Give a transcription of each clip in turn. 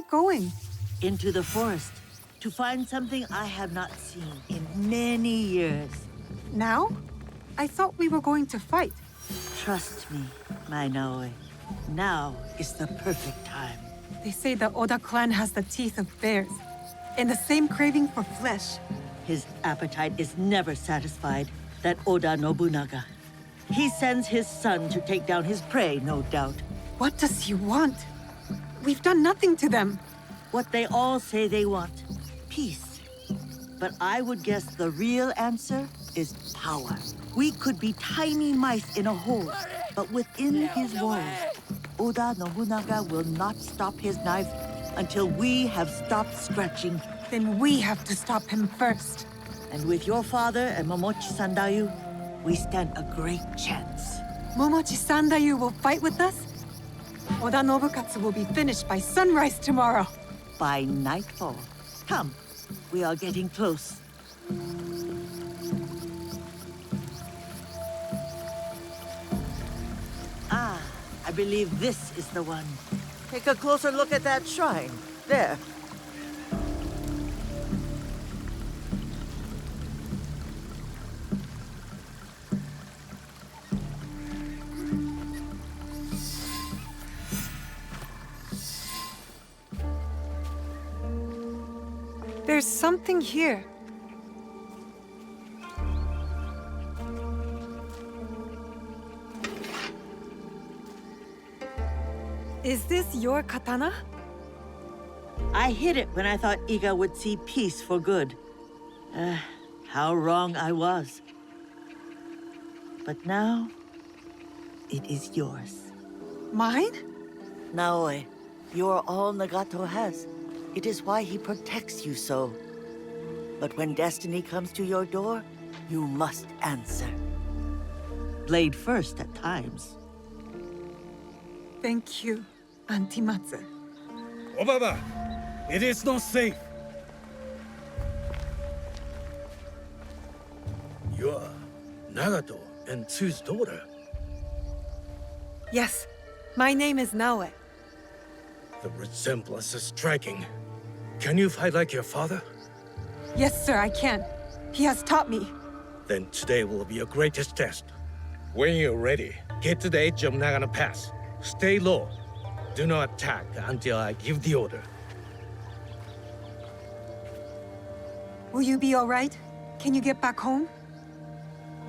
we going? Into the forest to find something I have not seen in many years. Now? I thought we were going to fight. Trust me, my Naoi. Now is the perfect time. They say the Oda clan has the teeth of bears, and the same craving for flesh. His appetite is never satisfied, that Oda Nobunaga. He sends his son to take down his prey, no doubt. What does he want? We've done nothing to them. What they all say they want, peace. But I would guess the real answer is power. We could be tiny mice in a hole, but within his walls, Oda Nobunaga will not stop his knife until we have stopped scratching. Then we have to stop him first. And with your father and Momochi Sandayu, we stand a great chance. Momochi Sandayu will fight with us? Oda Nobukatsu will be finished by sunrise tomorrow. By nightfall. Come, we are getting close. Ah, I believe this is the one. Take a closer look at that shrine. There. There's something here. Is this your katana? I hid it when I thought Iga would see peace for good. How wrong I was. But now, it is yours. Mine? Naoi, you are all Nagato has. It is why he protects you so. But when destiny comes to your door, you must answer. Blade first at times. Thank you, Auntie Matsu. Obaba, it is not safe. You are Nagato and Tsu's daughter. Yes, my name is Naoe. The resemblance is striking. Can you fight like your father? Yes, sir, I can. He has taught me. Then today will be your greatest test. When you're ready, get to the edge of Nagano Pass. Stay low. Do not attack until I give the order. Will you be all right? Can you get back home?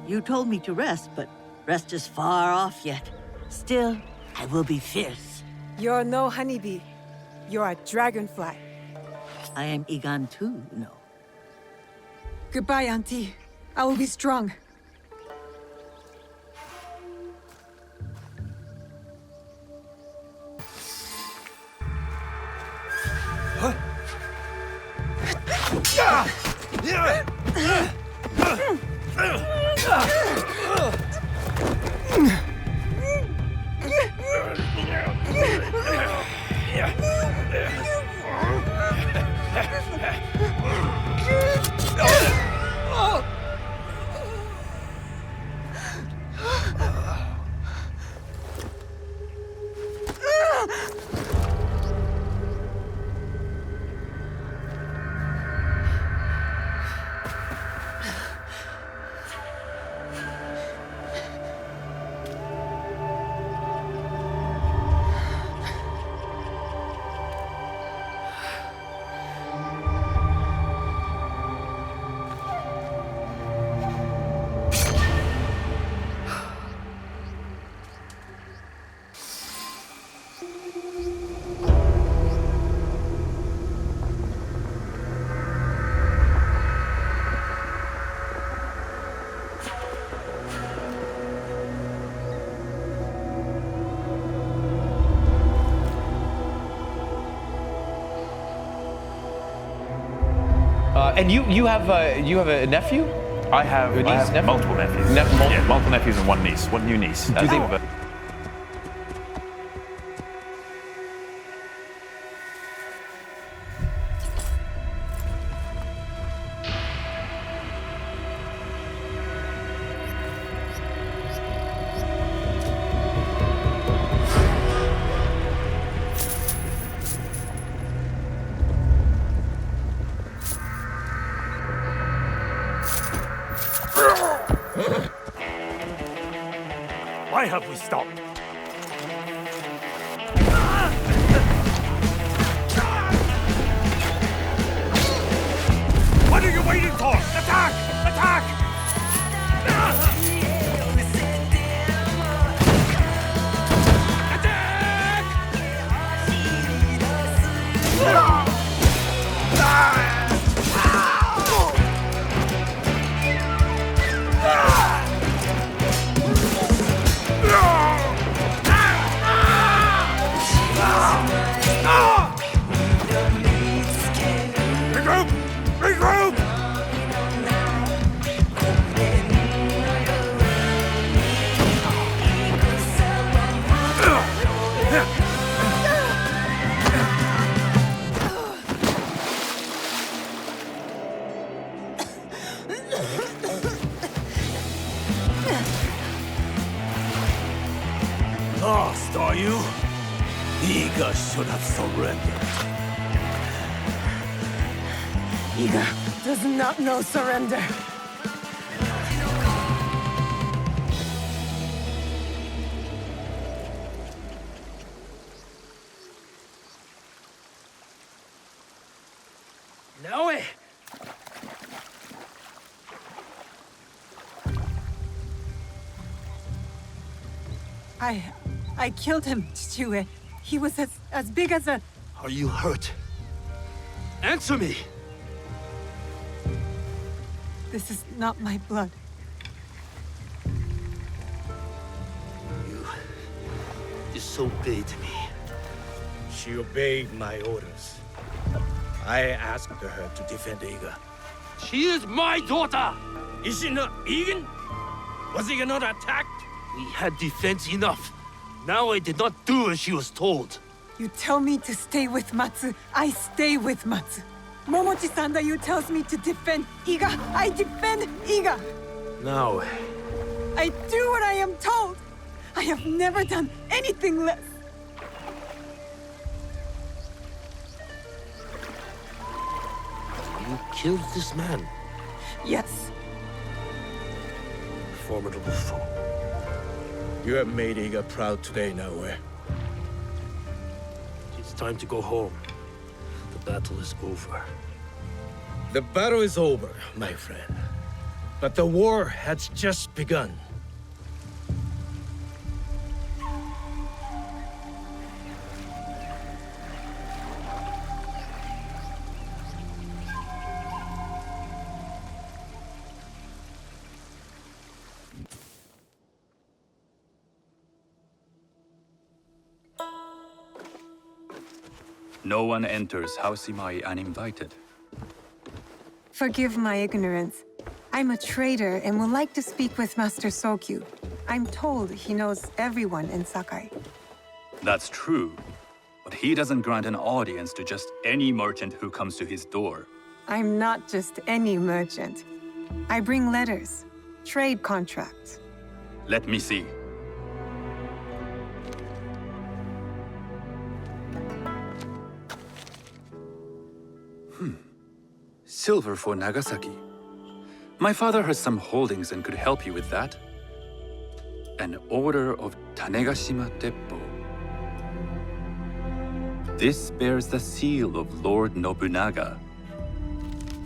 You told me to rest, but rest is far off yet. Still, I will be fierce. You're no honeybee. You're a dragonfly. I am Igan too, you know. Goodbye, Auntie. I will be strong. And you have a nephew? I have multiple nephews. Multiple nephews and one niece, one new niece. Do they? Why have we stopped? What are you waiting for? Attack! Attack! Regroup! Regroup! Lost, are you? Iga should have surrendered. Iga does not know surrender. Naoe! I killed him, Chichue. He was as big as a... Are you hurt? Answer me! This is not my blood. You disobeyed me. She obeyed my orders. I asked her to defend Iga. She is my daughter! Is she not Egan? Was Iga not attacked? We had defense enough. Now I did not do as she was told. You tell me to stay with Matsu, I stay with Matsu. Momochi-san you tells me to defend Iga, I defend Iga. Now, I do what I am told. I have never done anything less. you killed this man. Yes. Formidable foe. You have made Iga proud today, Naoe. It's time to go home. The battle is over. The battle is over, my friend. But the war has just begun. No one enters House Imai uninvited. Forgive my ignorance. I'm a trader and would like to speak with Master Sokyu. I'm told he knows everyone in Sakai. That's true, but he doesn't grant an audience to just any merchant who comes to his door. I'm not just any merchant. I bring letters, trade contracts. Let me see. Silver for Nagasaki. My father has some holdings and could help you with that. An order of Tanegashima Teppo. This bears the seal of Lord Nobunaga.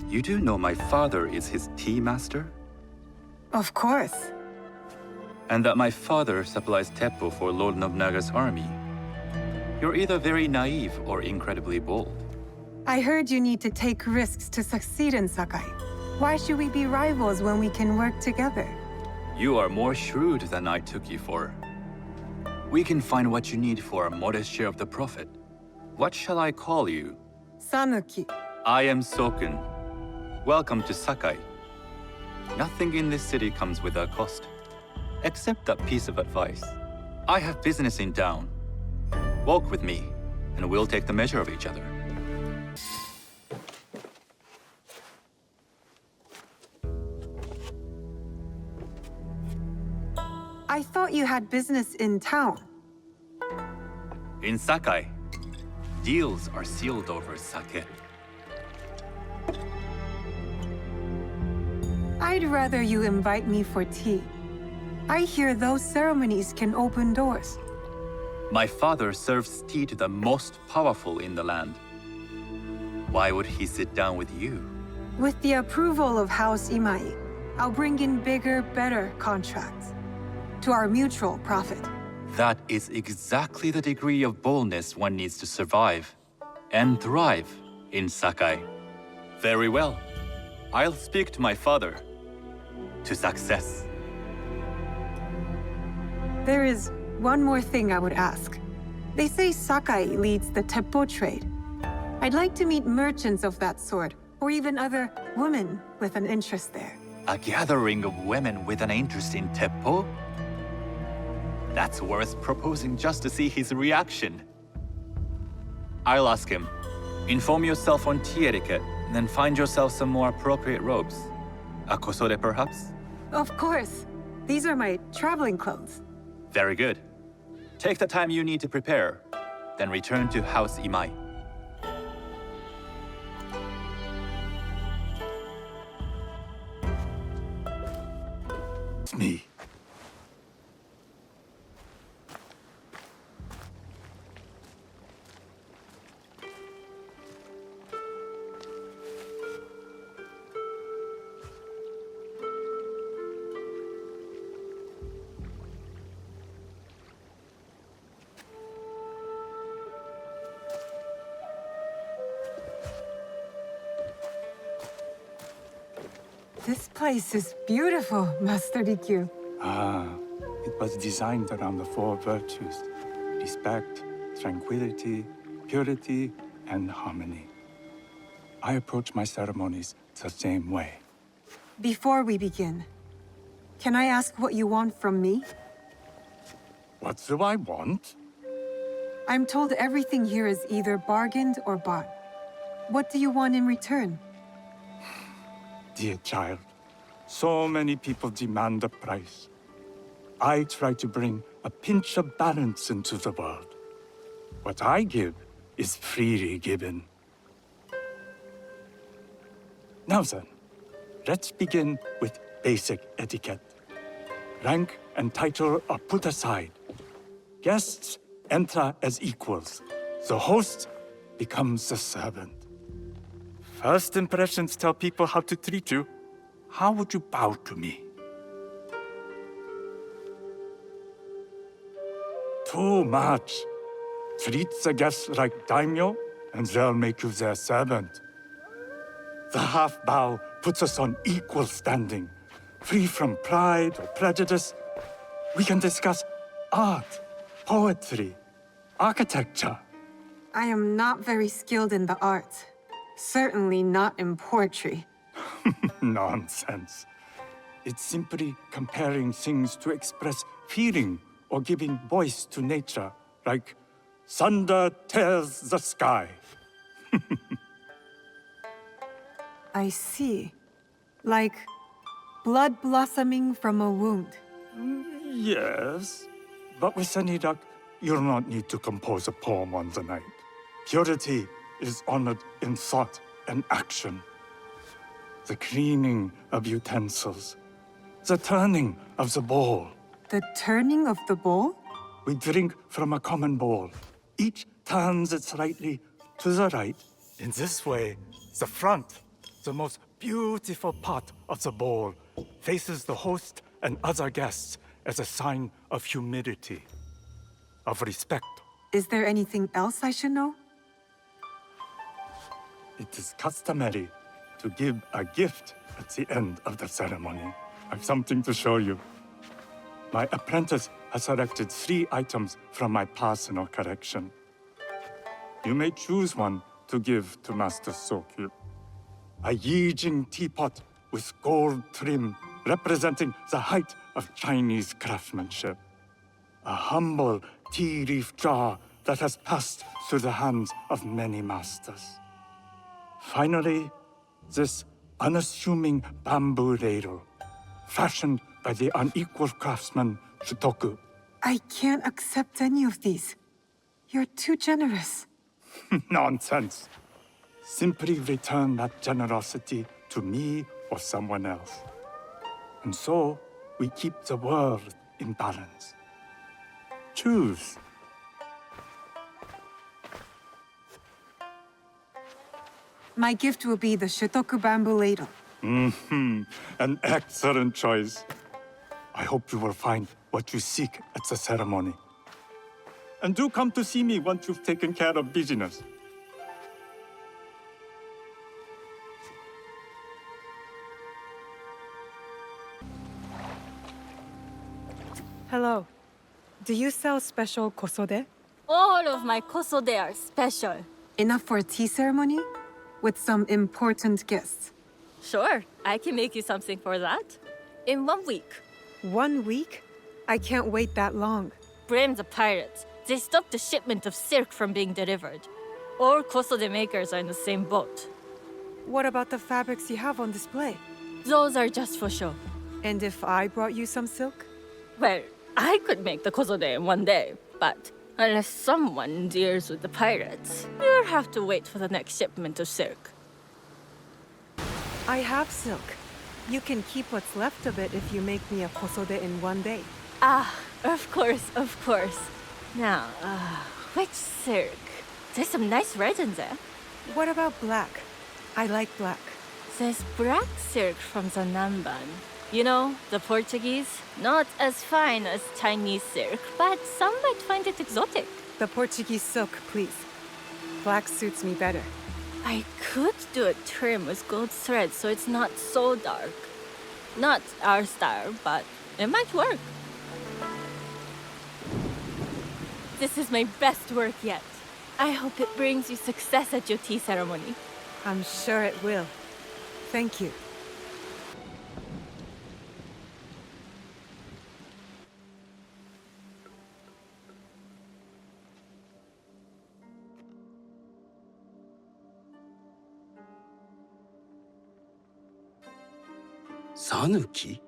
You do know my father is his tea master? Of course. And that my father supplies Teppo for Lord Nobunaga's army. You're either very naive or incredibly bold. I heard you need to take risks to succeed in Sakai. Why should we be rivals when we can work together? You are more shrewd than I took you for. We can find what you need for a modest share of the profit. What shall I call you? Sanuki. I am Sokun. Welcome to Sakai. Nothing in this city comes without cost. Except that piece of advice. I have business in town. Walk with me, and we'll take the measure of each other. I thought you had business in town. In Sakai, deals are sealed over sake. I'd rather you invite me for tea. I hear those ceremonies can open doors. My father serves tea to the most powerful in the land. Why would he sit down with you? With the approval of House Imai, I'll bring in bigger, better contracts. To our mutual profit. That is exactly the degree of boldness one needs to survive and thrive in Sakai. Very well. I'll speak to my father. To success. There is one more thing I would ask. They say Sakai leads the teppo trade. I'd like to meet merchants of that sort, or even other women with an interest there. A gathering of women with an interest in teppo? That's worth proposing just to see his reaction. I'll ask him. Inform yourself on tea etiquette, and then find yourself some more appropriate robes. A kosore, perhaps? Of course. These are my traveling clothes. Very good. Take the time you need to prepare, then return to House Imai. It's me. This place is beautiful, Master Rikyu. It was designed around the four virtues: respect, tranquility, purity, and harmony. I approach my ceremonies the same way. Before we begin, can I ask what you want from me? What do I want? I'm told everything here is either bargained or bought. What do you want in return? Dear child, so many people demand a price. I try to bring a pinch of balance into the world. What I give is freely given. Now then, let's begin with basic etiquette. Rank and title are put aside. Guests enter as equals. The host becomes the servant. First impressions tell people how to treat you. How would you bow to me? Too much. Treat the guests like daimyo, and they'll make you their servant. The half bow puts us on equal standing, free from pride or prejudice. We can discuss art, poetry, architecture. I am not very skilled in the arts. Certainly not in poetry. Nonsense. It's simply comparing things to express feeling or giving voice to nature, like thunder tears the sky. I see. Like blood blossoming from a wound. Yes, but with any luck, you'll not need to compose a poem on the night. Purity is honored in thought and action. The cleaning of utensils, the turning of the bowl. The turning of the bowl? We drink from a common bowl. Each turns it slightly to the right. In this way, the front, the most beautiful part of the bowl, faces the host and other guests as a sign of humility, of respect. Is there anything else I should know? It is customary to give a gift at the end of the ceremony. I've something to show you. My apprentice has selected 3 items from my personal collection. You may choose one to give to Master Sokyu. A Yijing teapot with gold trim representing the height of Chinese craftsmanship. A humble tea leaf jar that has passed through the hands of many masters. Finally, this unassuming bamboo ladle, fashioned by the unequal craftsman Shutoku. I can't accept any of these. You're too generous. Nonsense. Simply return that generosity to me or someone else. And so, we keep the world in balance. Choose. My gift will be the Shotoku bamboo ladle. An excellent choice. I hope you will find what you seek at the ceremony. And do come to see me once you've taken care of business. Hello. Do you sell special kosode? All of my kosode are special. Enough for a tea ceremony? With some important guests. Sure, I can make you something for that. In 1 week. 1 week? I can't wait that long. Blame the pirates. They stopped the shipment of silk from being delivered. All kosode makers are in the same boat. What about the fabrics you have on display? Those are just for show. And if I brought you some silk? Well, I could make the kosode in 1 day, but unless someone deals with the pirates, you'll have to wait for the next shipment of silk. I have silk. You can keep what's left of it if you make me a kosode in 1 day. Ah, of course, of course. Now, which silk? There's some nice red in there. What about black? I like black. There's black silk from the Namban. You know, the Portuguese? Not as fine as Chinese silk, but some might find it exotic. The Portuguese silk, please. Black suits me better. I could do a trim with gold thread so it's not so dark. Not our style, but it might work. This is my best work yet. I hope it brings you success at your tea ceremony. I'm sure it will. Thank you. Sanuki?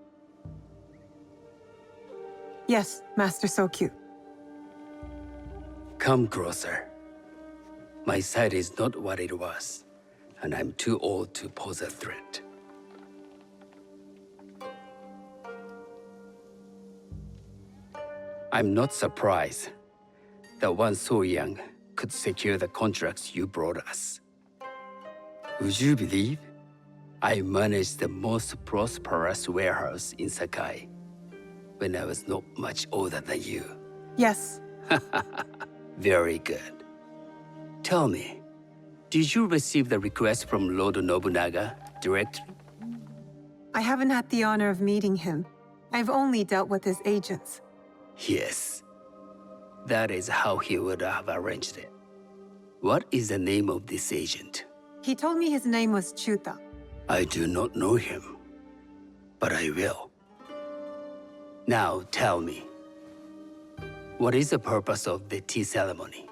Yes, Master Sokyu. Come closer. My sight is not what it was, and I'm too old to pose a threat. I'm not surprised that one so young could secure the contracts you brought us. Would you believe I managed the most prosperous warehouse in Sakai when I was not much older than you? Yes. Very good. Tell me, did you receive the request from Lord Nobunaga directly? I haven't had the honor of meeting him. I've only dealt with his agents. Yes. That is how he would have arranged it. What is the name of this agent? He told me his name was Chuta. I do not know him, but I will. Now tell me, what is the purpose of the tea ceremony?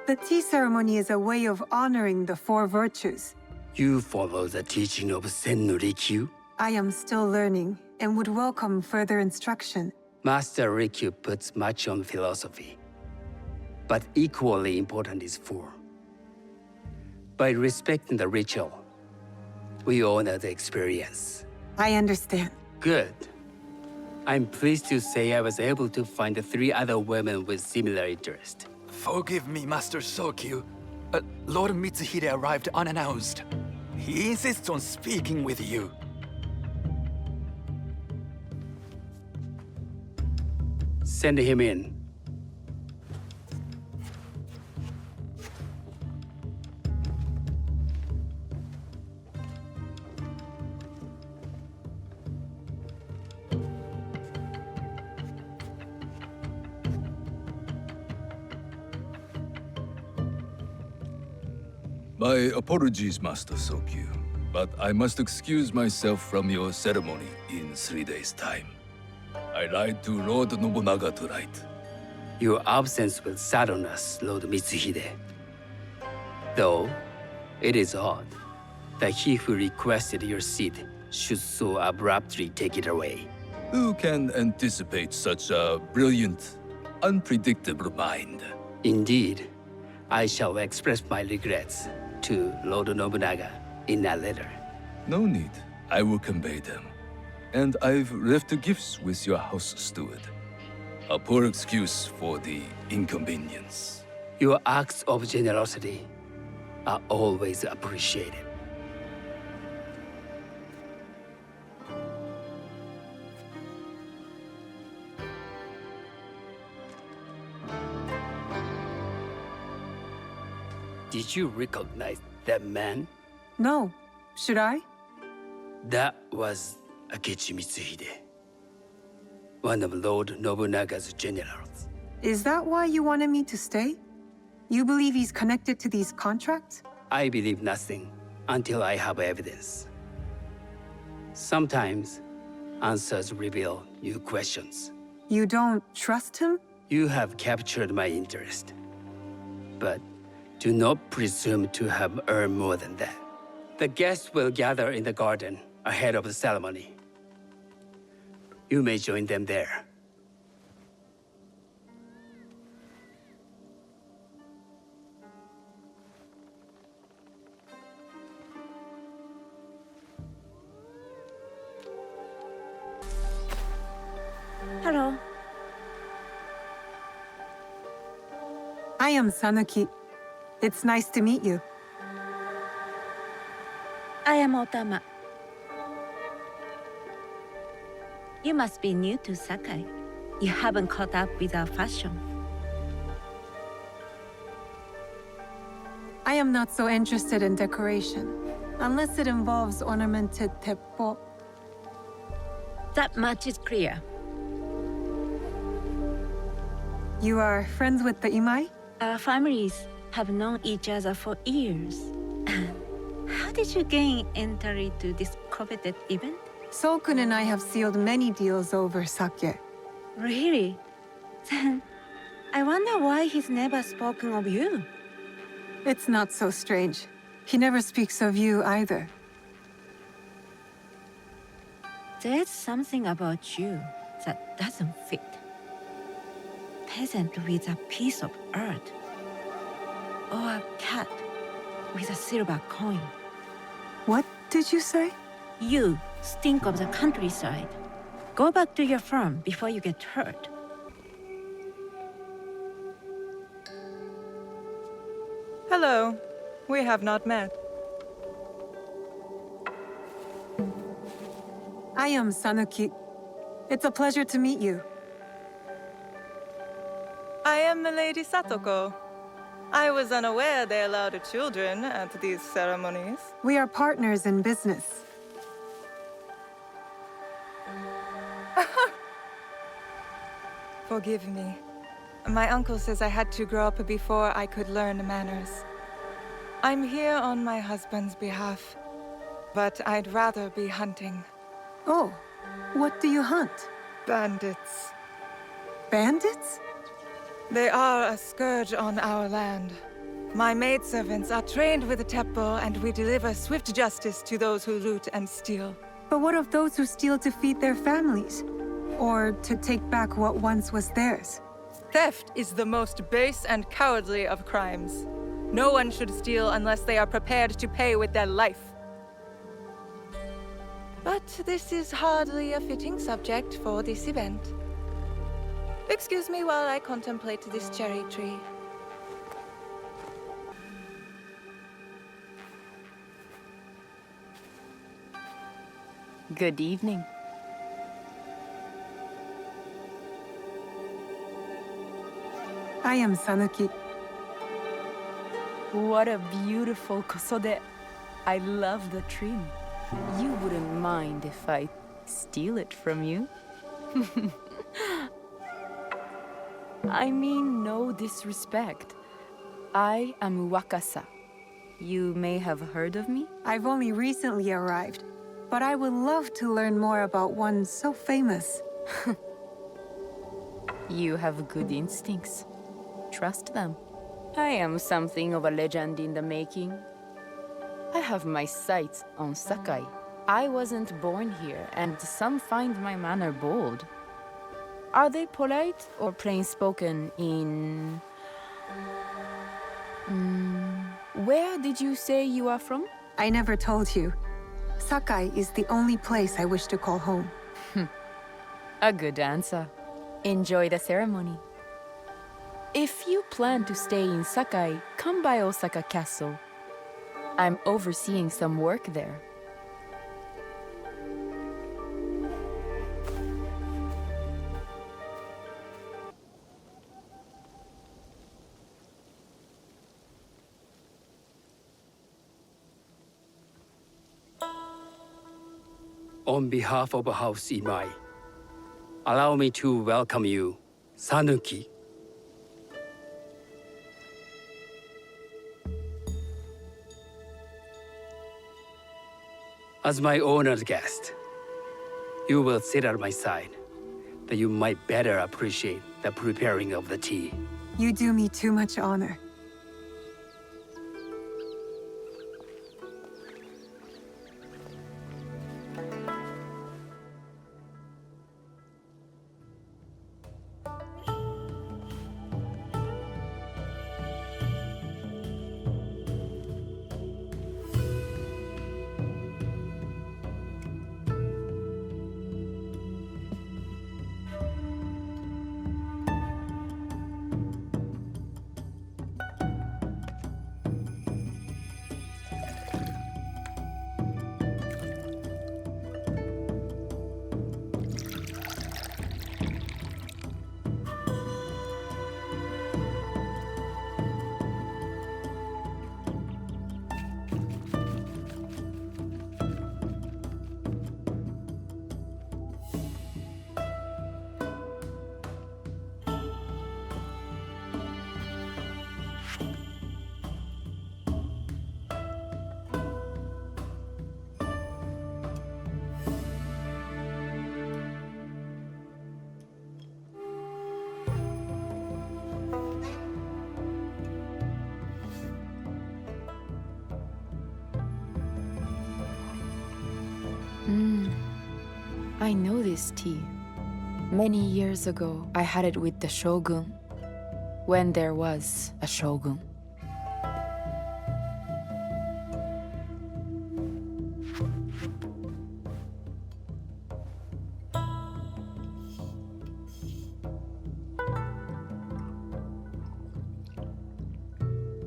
The tea ceremony is a way of honoring the 4 virtues. You follow the teaching of Sen no Rikyu? I am still learning and would welcome further instruction. Master Rikyu puts much on philosophy, but equally important is form. By respecting the ritual, we honor the experience. I understand. Good. I'm pleased to say I was able to find 3 other women with similar interest. Forgive me, Master Sokyu. Lord Mitsuhide arrived unannounced. He insists on speaking with you. Send him in. My apologies, Master Sokyu, but I must excuse myself from your ceremony in 3 days' time. I lied to Lord Nobunaga tonight. Your absence will sadden us, Lord Mitsuhide. Though, it is odd that he who requested your seat should so abruptly take it away. Who can anticipate such a brilliant, unpredictable mind? Indeed, I shall express my regrets to Lord Nobunaga in a letter. No need. I will convey them. and I've left the gifts with your house steward. A poor excuse for the inconvenience. Your acts of generosity are always appreciated. Did you recognize that man? No. Should I? That was Akechi Mitsuhide, one of Lord Nobunaga's generals. Is that why you wanted me to stay? You believe he's connected to these contracts? I believe nothing until I have evidence. Sometimes, answers reveal new questions. You don't trust him? You have captured my interest. But do not presume to have earned more than that. The guests will gather in the garden ahead of the ceremony. You may join them there. Hello. I am Sanuki. It's nice to meet you. I am Otama. You must be new to Sakai. You haven't caught up with our fashion. I am not so interested in decoration, unless it involves ornamented teppo. That much is clear. You are friends with the Imai? Our families have known each other for years. How did you gain entry to this coveted event? Solkun and I have sealed many deals over sake. Really? Then I wonder why he's never spoken of you. It's not so strange. He never speaks of you either. There's something about you that doesn't fit. Peasant with a piece of earth. Or a cat with a silver coin. What did you say? You stink of the countryside. Go back to your farm before you get hurt. Hello. We have not met. I am Sanuki. It's a pleasure to meet you. I am Milady Satoko. I was unaware they allowed children at these ceremonies. We are partners in business. Forgive me. My uncle says I had to grow up before I could learn manners. I'm here on my husband's behalf, but I'd rather be hunting. Oh, what do you hunt? Bandits. Bandits? They are a scourge on our land. My maidservants are trained with the teppo, and we deliver swift justice to those who loot and steal. But what of those who steal to feed their families? Or to take back what once was theirs? Theft is the most base and cowardly of crimes. No one should steal unless they are prepared to pay with their life. But this is hardly a fitting subject for this event. Excuse me while I contemplate this cherry tree. Good evening. I am Sanuki. What a beautiful kosode. I love the trim. You wouldn't mind if I steal it from you? I mean no disrespect. I am Wakasa. You may have heard of me? I've only recently arrived, but I would love to learn more about one so famous. You have good instincts. Trust them. I am something of a legend in the making. I have my sights on Sakai. I wasn't born here, and some find my manner bold. Are they polite or plain-spoken in... Where did you say you are from? I never told you. Sakai is the only place I wish to call home. A good answer. Enjoy the ceremony. If you plan to stay in Sakai, come by Osaka Castle. I'm overseeing some work there. On behalf of House Imai, allow me to welcome you, Sanuki. As my honored guest, you will sit at my side, that you might better appreciate the preparing of the tea. You do me too much honor. I know this tea. Many years ago, I had it with the shogun, when there was a shogun.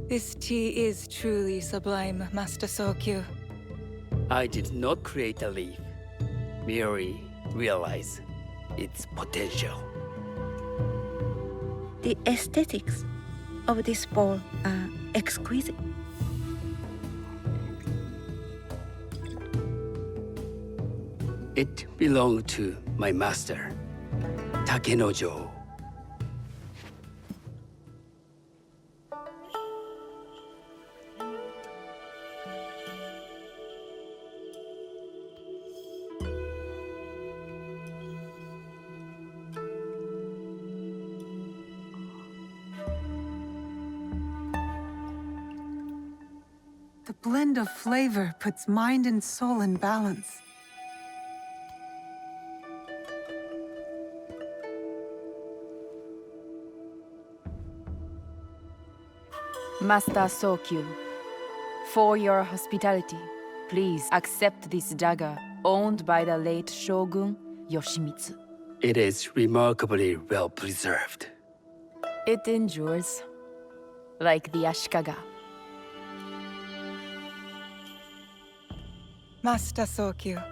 This tea is truly sublime, Master Sokyu. I did not create a leaf, merely realize its potential. The aesthetics of this bowl are exquisite. It belonged to my master, Takenojo. The blend of flavor puts mind and soul in balance. Master Sokyu, for your hospitality, please accept this dagger owned by the late Shogun Yoshimitsu. It is remarkably well preserved. It endures, like the Ashikaga. Master Sokyu,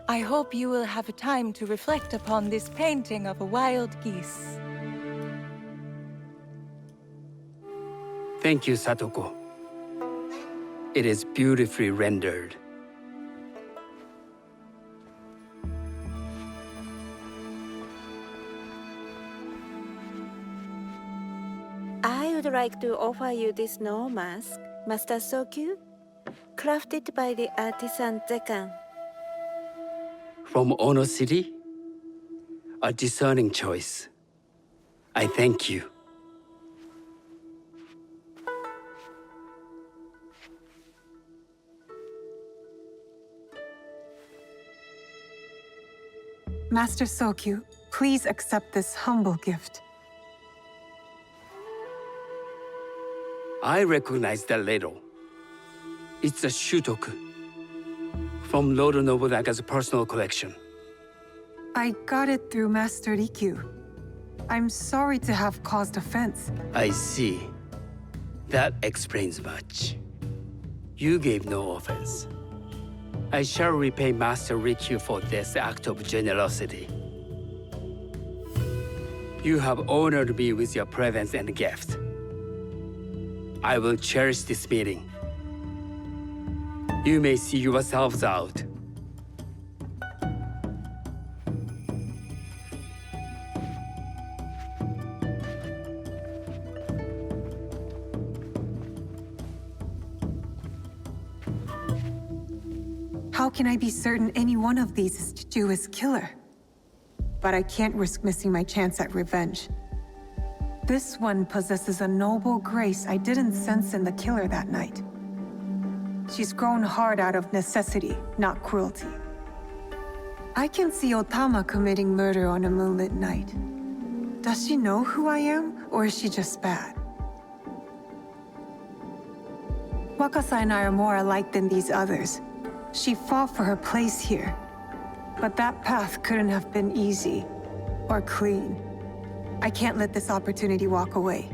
I hope you will have time to reflect upon this painting of a wild geese. Thank you, Satoko. It is beautifully rendered. I would like to offer you this snow mask, Master Sokyu, crafted by the artisan Zekan. From Ono City? A discerning choice. I thank you. Master Sokyu, please accept this humble gift. I recognize that ladle. It's a shutoku. from Lord Nobunaga's personal collection. I got it through Master Rikyu. I'm sorry to have caused offense. I see. That explains much. You gave no offense. I shall repay Master Rikyu for this act of generosity. You have honored me with your presence and gift. I will cherish this meeting. You may see yourselves out. How can I be certain any one of these is Chichiu's killer? But I can't risk missing my chance at revenge. This one possesses a noble grace I didn't sense in the killer that night. She's grown hard out of necessity, not cruelty. I can see Otama committing murder on a moonlit night. Does she know who I am, or is she just bad? Wakasa and I are more alike than these others. She fought for her place here. But that path couldn't have been easy, or clean. I can't let this opportunity walk away.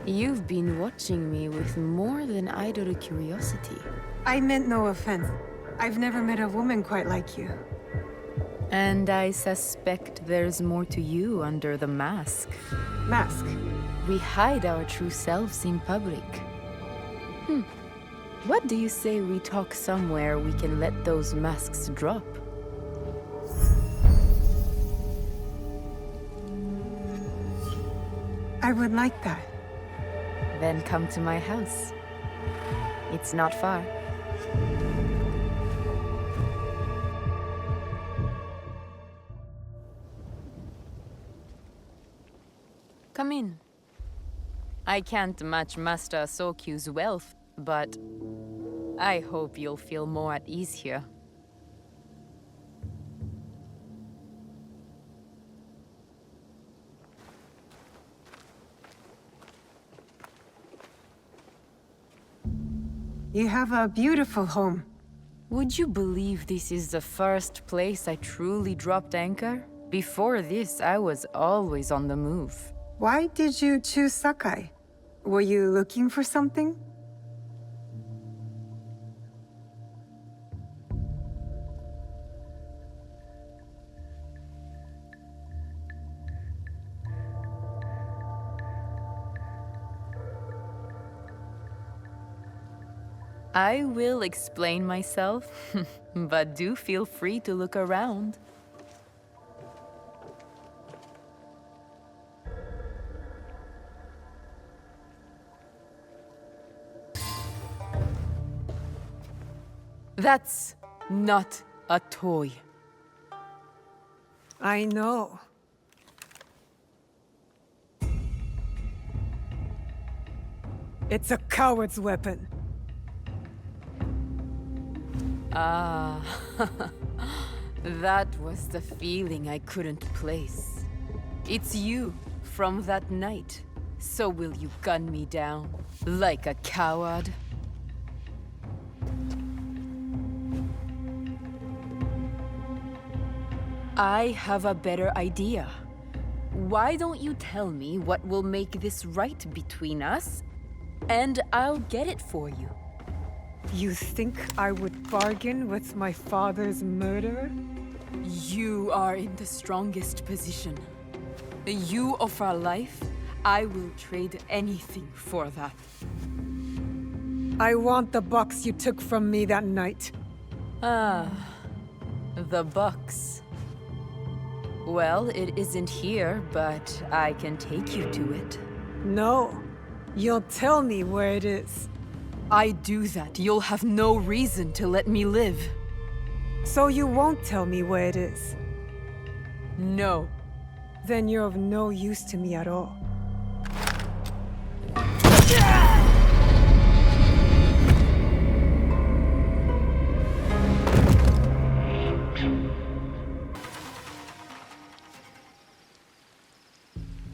You've been watching me with more than idle curiosity. I meant no offense. I've never met a woman quite like you. And I suspect there's more to you under the mask. Mask? We hide our true selves in public. What do you say we talk somewhere we can let those masks drop? I would like that. Then come to my house. It's not far. Come in. I can't match Master Sokyu's wealth, but I hope you'll feel more at ease here. You have a beautiful home. Would you believe this is the first place I truly dropped anchor? Before this, I was always on the move. Why did you choose Sakai? Were you looking for something? I will explain myself, but do feel free to look around. That's not a toy. I know. It's a coward's weapon. Ah, that was the feeling I couldn't place. It's you from that night. So will you gun me down like a coward? I have a better idea. Why don't you tell me what will make this right between us, and I'll get it for you. You think I would bargain with my father's murderer? You are in the strongest position. You offer life, I will trade anything for that. I want the box you took from me that night. Ah, the box. Well, it isn't here, but I can take you to it. No. You'll tell me where it is. I do that, you'll have no reason to let me live. So you won't tell me where it is? No. Then you're of no use to me at all.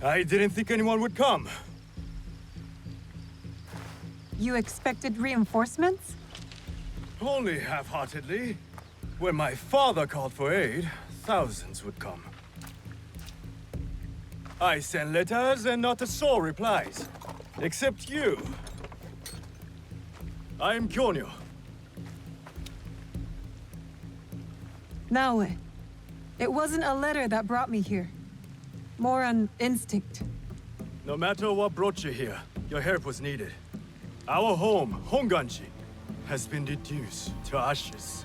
I didn't think anyone would come. You expected reinforcements? Only half-heartedly. When my father called for aid, thousands would come. I send letters and not a soul replies. Except you. I am Kyonyo. Naoe, it wasn't a letter that brought me here. More an instinct. No matter what brought you here, your help was needed. Our home, Honganji, has been reduced to ashes.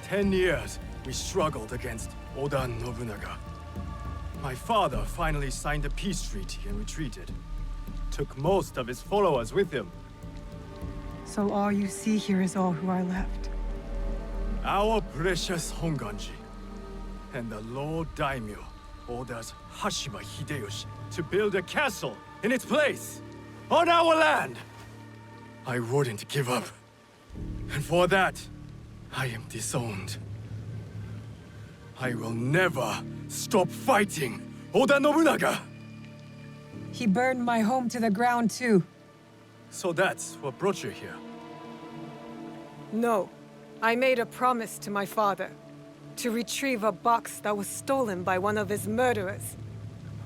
10 years we struggled against Oda Nobunaga. My father finally signed a peace treaty and retreated. Took most of his followers with him. So all you see here is all who are left. Our precious Honganji. And the Lord Daimyo orders Hashiba Hideyoshi to build a castle in its place, on our land! I wouldn't give up. And for that, I am disowned. I will never stop fighting Oda Nobunaga! He burned my home to the ground too. So that's what brought you here? No. I made a promise to my father. To retrieve a box that was stolen by one of his murderers.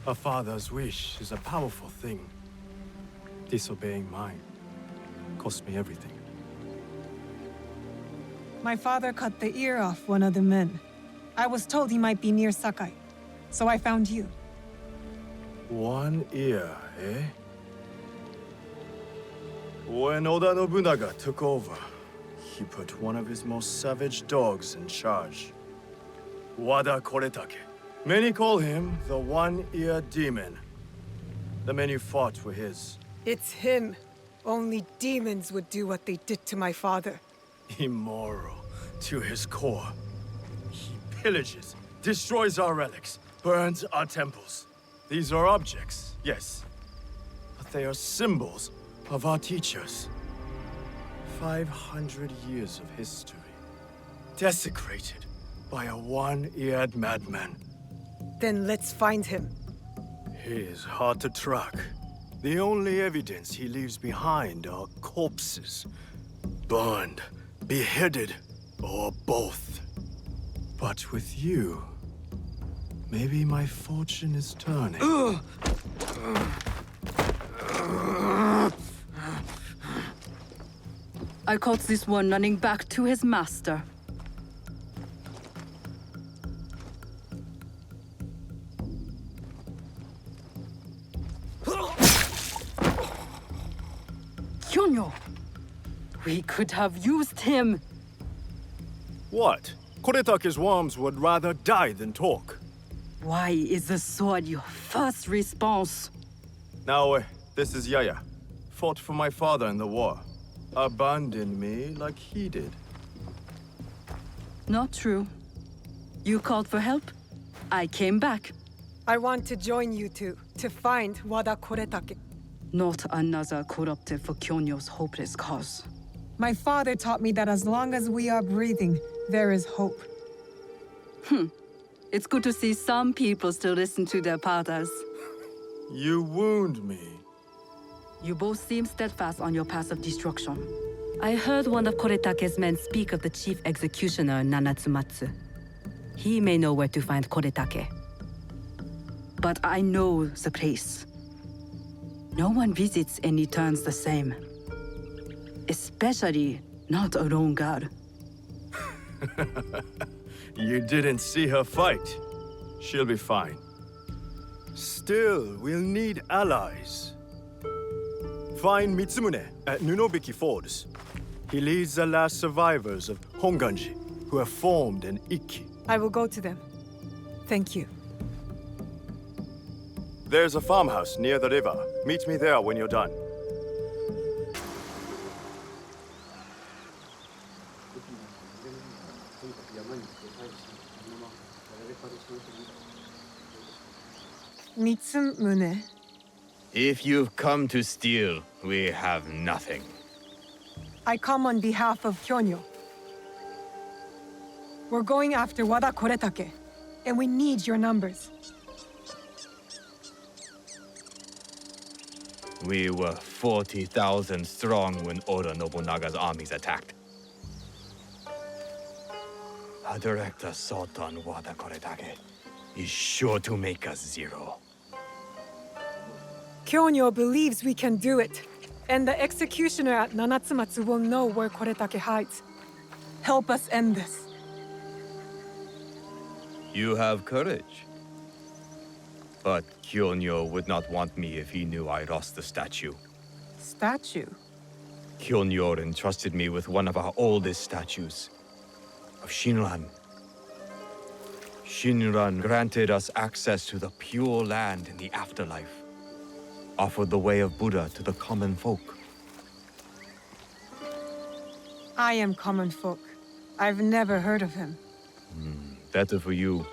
A father's wish is a powerful thing. Disobeying mine cost me everything. My father cut the ear off one of the men. I was told he might be near Sakai, so I found you. One ear, eh? When Oda Nobunaga took over, he put one of his most savage dogs in charge. Wada Koretake. Many call him the One-Ear Demon. The men you fought were his. It's him. Only demons would do what they did to my father. Immoral to his core. He pillages, destroys our relics, burns our temples. These are objects, yes, but they are symbols of our teachers. 500 years of history, desecrated by a one-eared madman. Then let's find him. He is hard to track. The only evidence he leaves behind are corpses. Burned, beheaded, or both. But with you, maybe my fortune is turning. I caught this one running back to his master. Kyonyo! We could have used him! What? Koretake's worms would rather die than talk. Why is the sword your first response? Now, this is Yaya. Fought for my father in the war. Abandoned me like he did. Not true. You called for help. I came back. I want to join you two, to find Wada Koretake. Not another corrupted for Kyonyo's hopeless cause. My father taught me that as long as we are breathing, there is hope. It's good to see some people still listen to their fathers. You wound me. You both seem steadfast on your path of destruction. I heard one of Koretake's men speak of the chief executioner, Nanatsumatsu. He may know where to find Koretake. But I know the place. No one visits and returns the same. Especially not a lone guard. You didn't see her fight. She'll be fine. Still, we'll need allies. Find Mitsumune at Nunobiki Fords. He leads the last survivors of Honganji, who have formed an Ikki. I will go to them. Thank you. There's a farmhouse near the river. Meet me there when you're done. Mitsumune. If you've come to steal, we have nothing. I come on behalf of Kyonyo. We're going after Wada Koretake, and we need your numbers. We were 40,000 strong when Oda Nobunaga's armies attacked. A direct assault on Wada Koretake is sure to make us zero. Kyonyo believes we can do it, and the executioner at Nanatsumatsu will know where Koretake hides. Help us end this. You have courage. But Kyonyo would not want me if he knew I lost the statue. Statue? Kyonyo entrusted me with one of our oldest statues, of Shinran. Shinran granted us access to the pure land in the afterlife, offered the way of Buddha to the common folk. I am common folk. I've never heard of him. Better for you.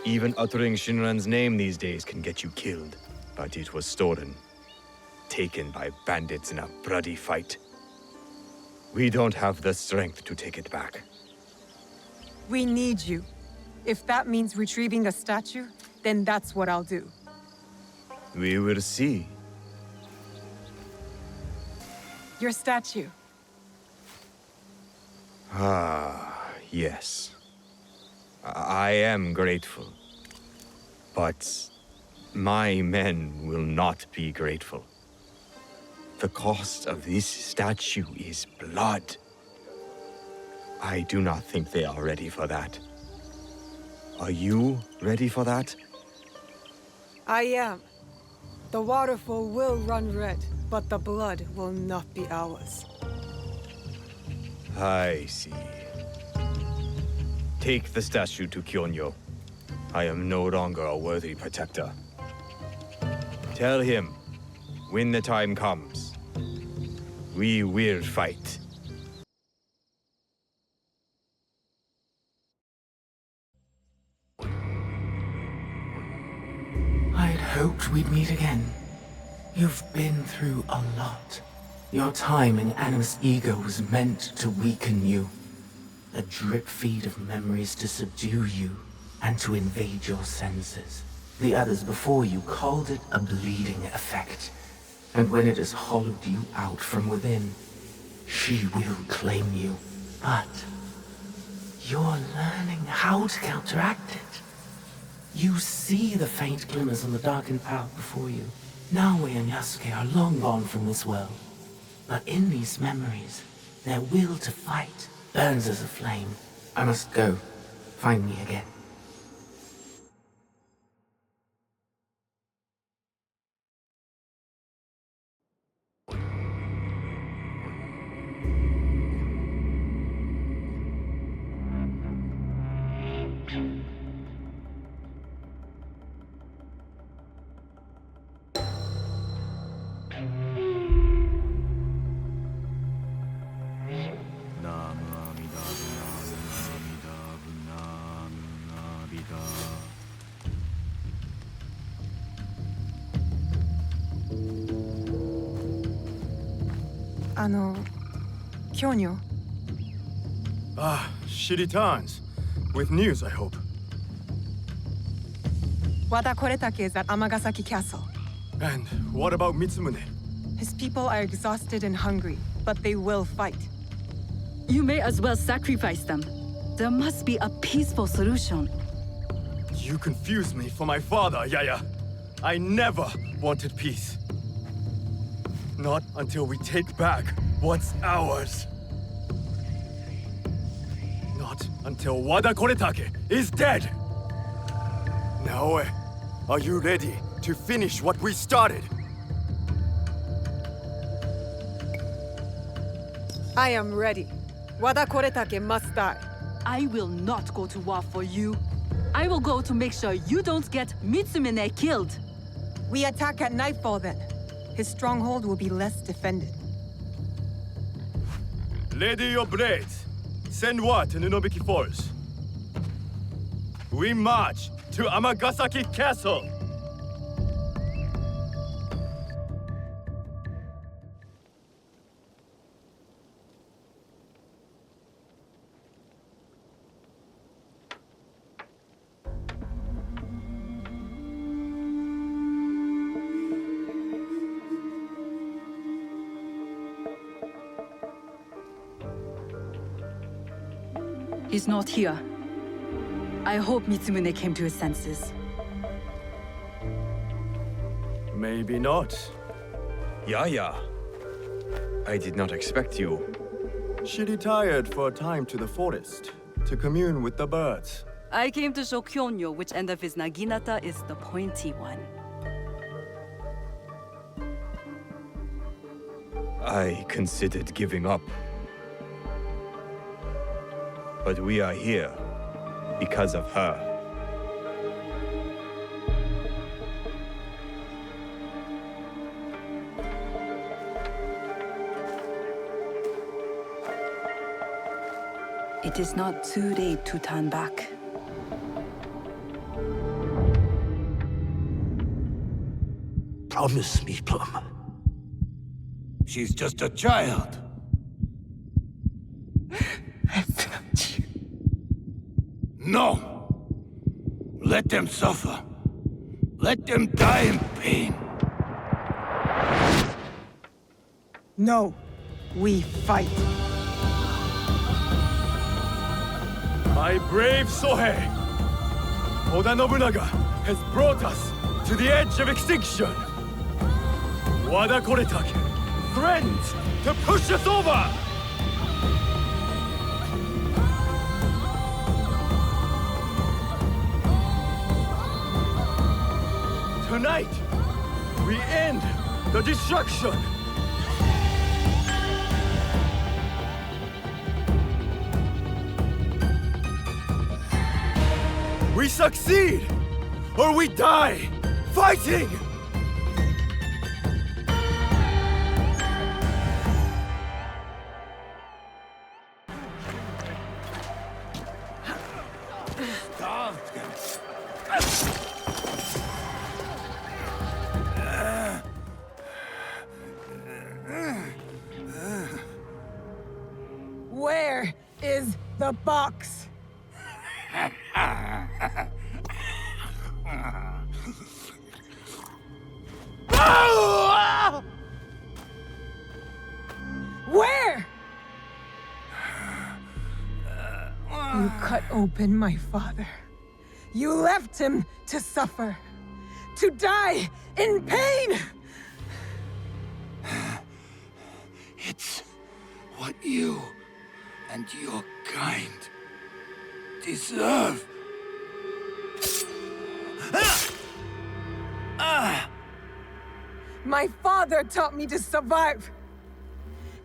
Even uttering Shinran's name these days can get you killed. But it was stolen. Taken by bandits in a bloody fight. We don't have the strength to take it back. We need you. If that means retrieving the statue, then that's what I'll do. We will see. Your statue. Ah, yes. I am grateful. But my men will not be grateful. The cost of this statue is blood. I do not think they are ready for that. Are you ready for that? I am. The waterfall will run red, but the blood will not be ours. I see. Take the statue to Kyonyo. I am no longer a worthy protector. Tell him, when the time comes, we will fight. I'd hoped we'd meet again. You've been through a lot. Your time in Animus Ego was meant to weaken you. A drip feed of memories to subdue you and to invade your senses. The others before you called it a bleeding effect. And when it has hollowed you out from within, she will claim you. But you're learning how to counteract it. You see the faint glimmers on the darkened path before you. Naoe and Yasuke are long gone from this world. But in these memories, their will to fight burns as a flame. I must go. Find me again. Kyonyo. Ah, Shiritans. With news, I hope. Wada Koretake is at Amagasaki Castle. And what about Mitsumune? His people are exhausted and hungry, but they will fight. You may as well sacrifice them. There must be a peaceful solution. You confuse me for my father, Yaya. I never wanted peace. Not until we take back what's ours. Not until Wada Koretake is dead. Naoe, are you ready to finish what we started? I am ready. Wada Koretake must die. I will not go to war for you. I will go to make sure you don't get Mitsumune killed. We attack at nightfall then. His stronghold will be less defended. Ready your blades. Send word to Nunobiki Falls. We march to Amagasaki Castle. He's not here. I hope Mitsumune came to his senses. Maybe not. Yaya. I did not expect you. She retired for a time to the forest to commune with the birds. I came to show Kyonyo which end of his naginata is the pointy one. I considered giving up. But we are here because of her. It is not too late to turn back. Promise me, Plum. She's just a child. No! Let them suffer. Let them die in pain. No, we fight. My brave Sohei! Oda Nobunaga has brought us to the edge of extinction. Wada Koretake threatens to push us over! Tonight, we end the destruction! We succeed! Or we die! Fighting! Where is the box? Where? You cut open my father. You left him to suffer, to die in pain! It's what you and your kind deserve. My father taught me to survive.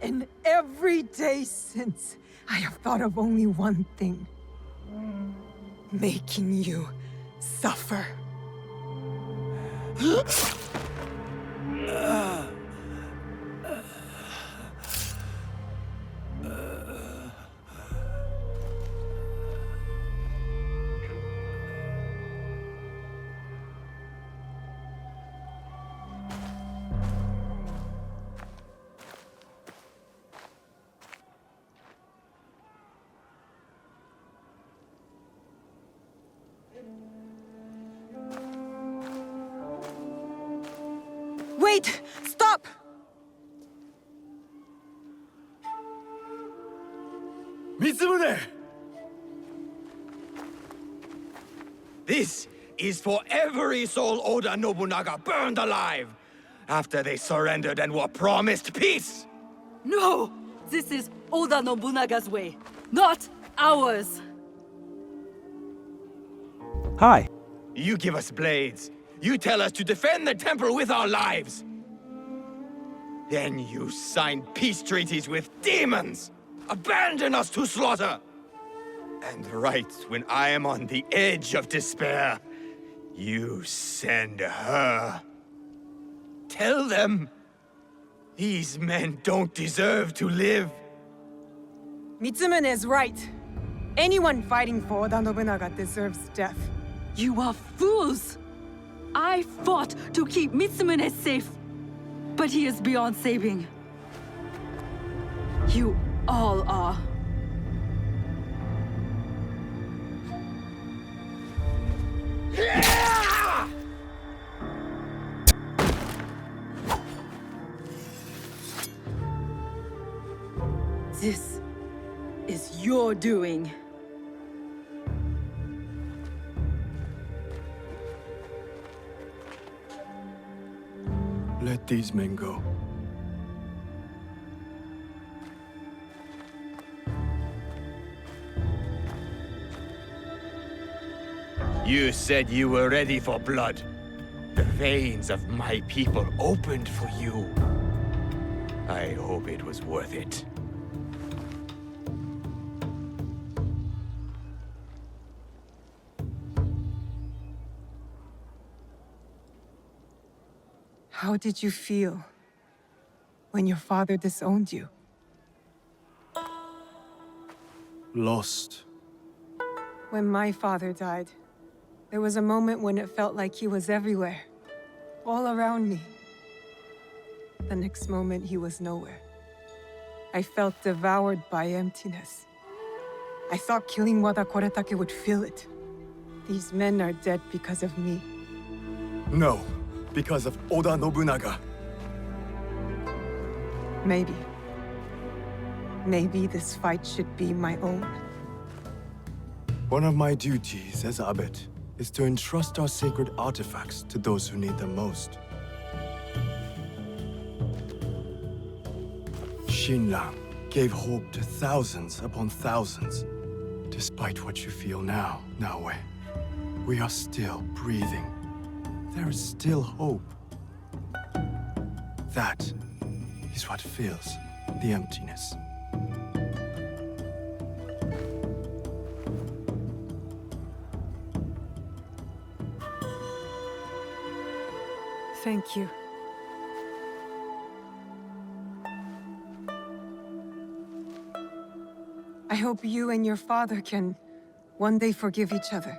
And every day since, I have thought of only one thing. Making you suffer. Wait! Stop! Mitsumune! This is for every soul Oda Nobunaga burned alive after they surrendered and were promised peace! No! This is Oda Nobunaga's way, not ours! Hi. You give us blades. You tell us to defend the temple with our lives. Then you sign peace treaties with demons. Abandon us to slaughter. And right when I am on the edge of despair, you send her. Tell them these men don't deserve to live. Mitsumune is right. Anyone fighting for Oda Nobunaga deserves death. You are fools! I fought to keep Mitsumune safe, but he is beyond saving. You all are. This is your doing. let these men go. You said you were ready for blood. The veins of my people opened for you. I hope it was worth it. How did you feel when your father disowned you? Lost. When my father died, there was a moment when it felt like he was everywhere, all around me. The next moment, he was nowhere. I felt devoured by emptiness. I thought killing Wada Koretake would fill it. These men are dead because of me. No, because of Oda Nobunaga. Maybe. Maybe this fight should be my own. One of my duties as abbot is to entrust our sacred artifacts to those who need them most. Shinran gave hope to thousands upon thousands. Despite what you feel now, Naoe, we are still breathing. There is still hope. That is what fills the emptiness. Thank you. I hope you and your father can one day forgive each other.